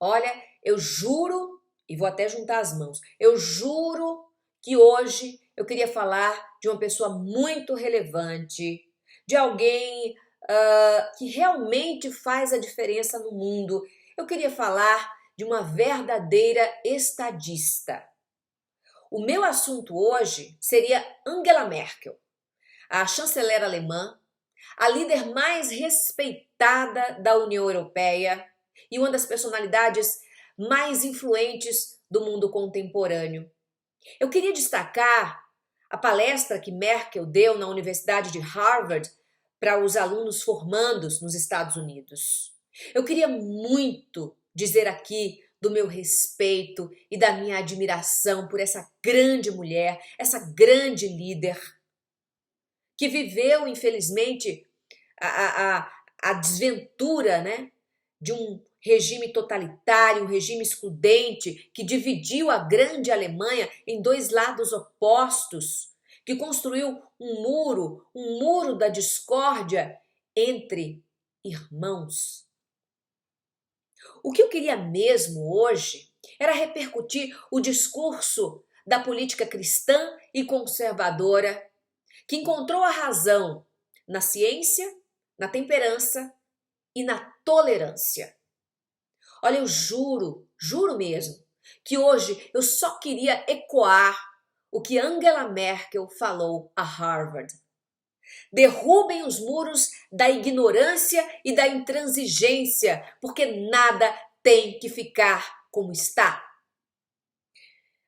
Olha, eu juro, e vou até juntar as mãos, eu juro que hoje eu queria falar de uma pessoa muito relevante, de alguém que realmente faz a diferença no mundo. Eu queria falar de uma verdadeira estadista. O meu assunto hoje seria Angela Merkel, a chanceler alemã, a líder mais respeitada da União Europeia e uma das personalidades mais influentes do mundo contemporâneo. Eu queria destacar a palestra que Merkel deu na Universidade de Harvard para os alunos formandos nos Estados Unidos. Eu queria muito dizer aqui do meu respeito e da minha admiração por essa grande mulher, essa grande líder, que viveu, infelizmente, a desventura, né, de um regime totalitário, um regime excludente, que dividiu a grande Alemanha em dois lados opostos, que construiu um muro da discórdia entre irmãos. O que eu queria mesmo hoje era repercutir o discurso da política cristã e conservadora, que encontrou a razão na ciência, na temperança e na tolerância. Olha, eu juro mesmo, que hoje eu só queria ecoar o que Angela Merkel falou a Harvard. Derrubem os muros da ignorância e da intransigência, porque nada tem que ficar como está.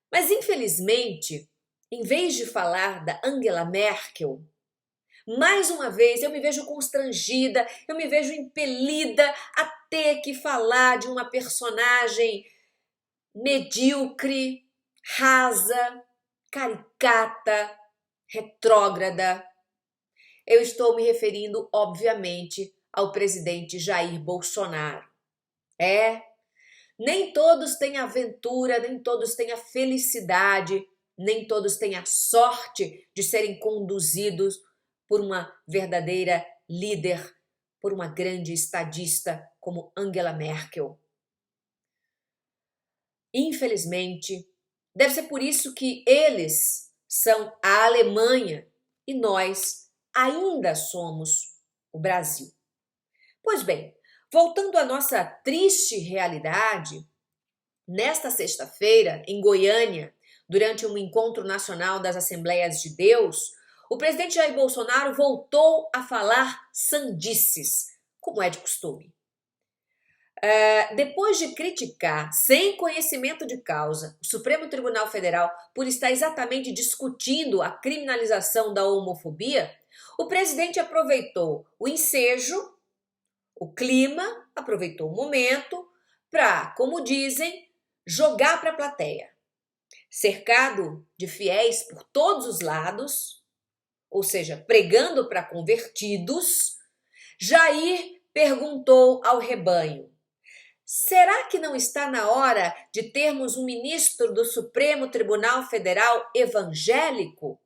Mas, infelizmente, em vez de falar da Angela Merkel, mais uma vez eu me vejo constrangida, eu me vejo impelida a ter que falar de uma personagem medíocre, rasa, caricata, retrógrada. Eu estou me referindo, obviamente, ao presidente Jair Bolsonaro. Nem todos têm aventura, nem todos têm a felicidade, nem todos têm a sorte de serem conduzidos por uma verdadeira líder, por uma grande estadista como Angela Merkel. Infelizmente, deve ser por isso que eles são a Alemanha e nós ainda somos o Brasil. Pois bem, voltando à nossa triste realidade, nesta sexta-feira, em Goiânia, durante um encontro nacional das Assembleias de Deus, o presidente Jair Bolsonaro voltou a falar sandices, como é de costume. Depois de criticar, sem conhecimento de causa, o Supremo Tribunal Federal por estar exatamente discutindo a criminalização da homofobia, o presidente aproveitou o ensejo, o clima, aproveitou o momento para, como dizem, jogar para a plateia. Cercado de fiéis por todos os lados, ou seja, pregando para convertidos, Jair perguntou ao rebanho: será que não está na hora de termos um ministro do Supremo Tribunal Federal evangélico?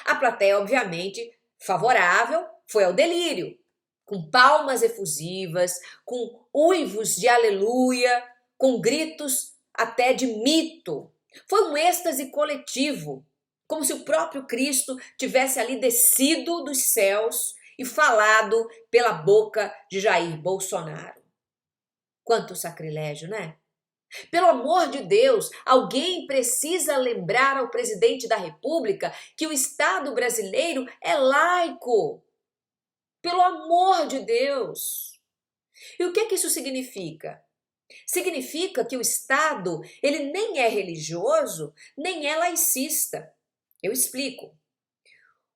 A plateia, obviamente, favorável, foi ao delírio, com palmas efusivas, com uivos de aleluia, com gritos até de mito. Foi um êxtase coletivo, como se o próprio Cristo tivesse ali descido dos céus e falado pela boca de Jair Bolsonaro. Quanto sacrilégio, né? Pelo amor de Deus, alguém precisa lembrar ao presidente da República que o Estado brasileiro é laico. Pelo amor de Deus. E o que isso significa? Significa que o Estado, ele nem é religioso, nem é laicista. Eu explico.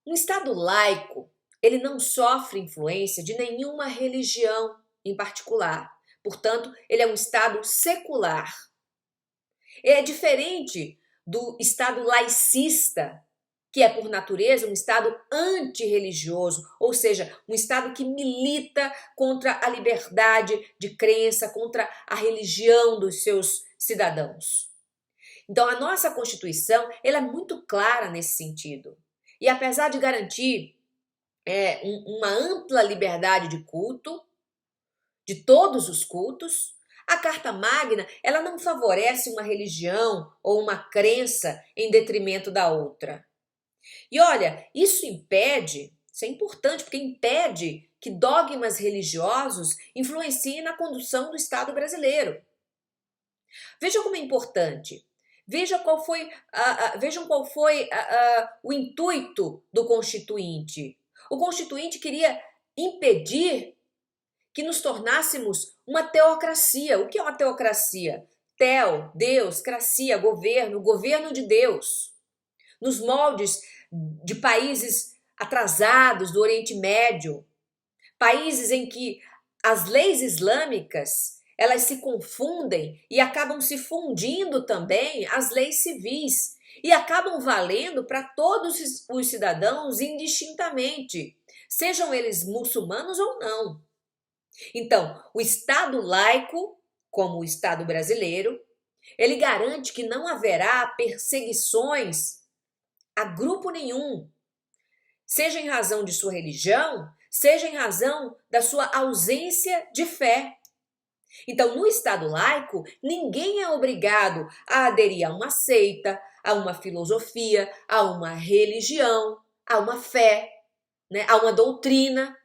Um Estado laico, ele não sofre influência de nenhuma religião em particular. Portanto, ele é um Estado secular. É diferente do Estado laicista, que é, por natureza, um Estado antirreligioso, ou seja, um Estado que milita contra a liberdade de crença, contra a religião dos seus cidadãos. Então, a nossa Constituição ela é muito clara nesse sentido. E apesar de garantir uma ampla liberdade de culto, de todos os cultos, A Carta Magna, ela não favorece uma religião ou uma crença em detrimento da outra. E olha, isso é importante, porque impede que dogmas religiosos influenciem na condução do Estado brasileiro. Veja como é importante. Vejam qual foi o intuito do Constituinte. O Constituinte queria impedir que nos tornássemos uma teocracia. O que é uma teocracia? Teo, Deus, cracia, governo, governo de Deus. Nos moldes de países atrasados do Oriente Médio, países em que as leis islâmicas elas se confundem e acabam se fundindo também as leis civis e acabam valendo para todos os cidadãos indistintamente, sejam eles muçulmanos ou não. Então, o Estado laico, como o Estado brasileiro, ele garante que não haverá perseguições a grupo nenhum, seja em razão de sua religião, seja em razão da sua ausência de fé. Então, no Estado laico, ninguém é obrigado a aderir a uma seita, a uma filosofia, a uma religião, a uma fé, né, a uma doutrina.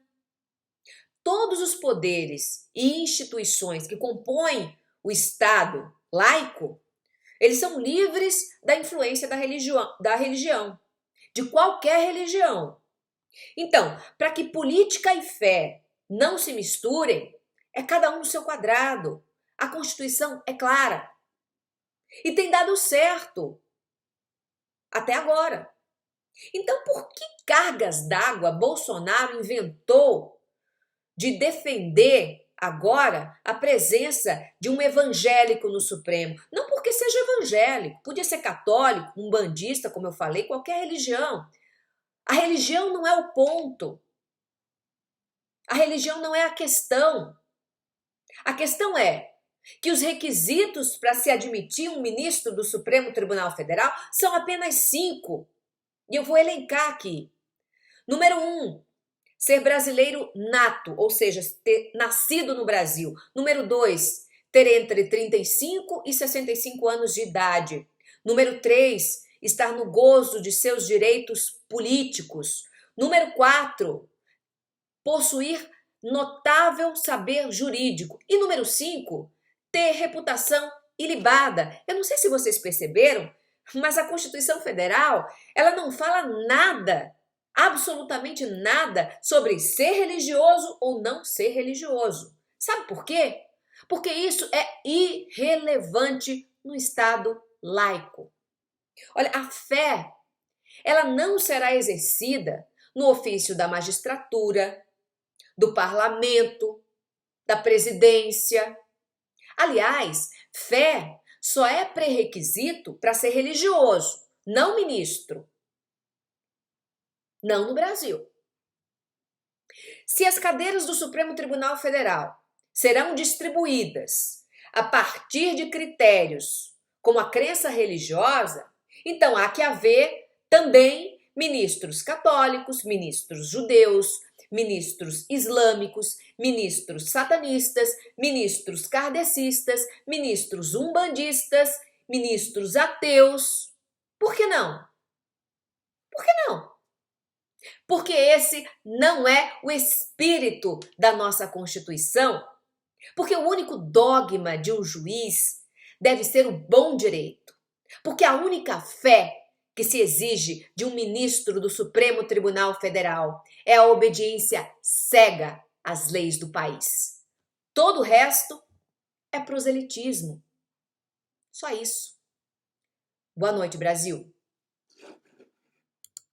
Todos os poderes e instituições que compõem o Estado laico, eles são livres da influência da religião, de qualquer religião. Então, para que política e fé não se misturem, é cada um no seu quadrado. A Constituição é clara. E tem dado certo. Até agora. Então, por que cargas d'água Bolsonaro inventou de defender agora a presença de um evangélico no Supremo? Não porque seja evangélico, podia ser católico, um bandista, como eu falei, qualquer religião. A religião não é o ponto. A religião não é a questão. A questão é que os requisitos para se admitir um ministro do Supremo Tribunal Federal são apenas 5. E eu vou elencar aqui. Número 1, ser brasileiro nato, ou seja, ter nascido no Brasil. Número 2, ter entre 35 e 65 anos de idade. Número 3, estar no gozo de seus direitos políticos. Número 4, possuir notável saber jurídico. E número 5, ter reputação ilibada. Eu não sei se vocês perceberam, mas a Constituição Federal, ela não fala nada, absolutamente nada, sobre ser religioso ou não ser religioso. Sabe por quê? Porque isso é irrelevante no Estado laico. Olha, a fé, ela não será exercida no ofício da magistratura, do parlamento, da presidência. Aliás, fé só é pré-requisito para ser religioso, não ministro. Não no Brasil. Se as cadeiras do Supremo Tribunal Federal serão distribuídas a partir de critérios como a crença religiosa, então há que haver também ministros católicos, ministros judeus, ministros islâmicos, ministros satanistas, ministros kardecistas, ministros umbandistas, ministros ateus. Por que não? Por que não? Porque esse não é o espírito da nossa Constituição. Porque o único dogma de um juiz deve ser o bom direito. Porque a única fé que se exige de um ministro do Supremo Tribunal Federal é a obediência cega às leis do país. Todo o resto é proselitismo. Só isso. Boa noite, Brasil.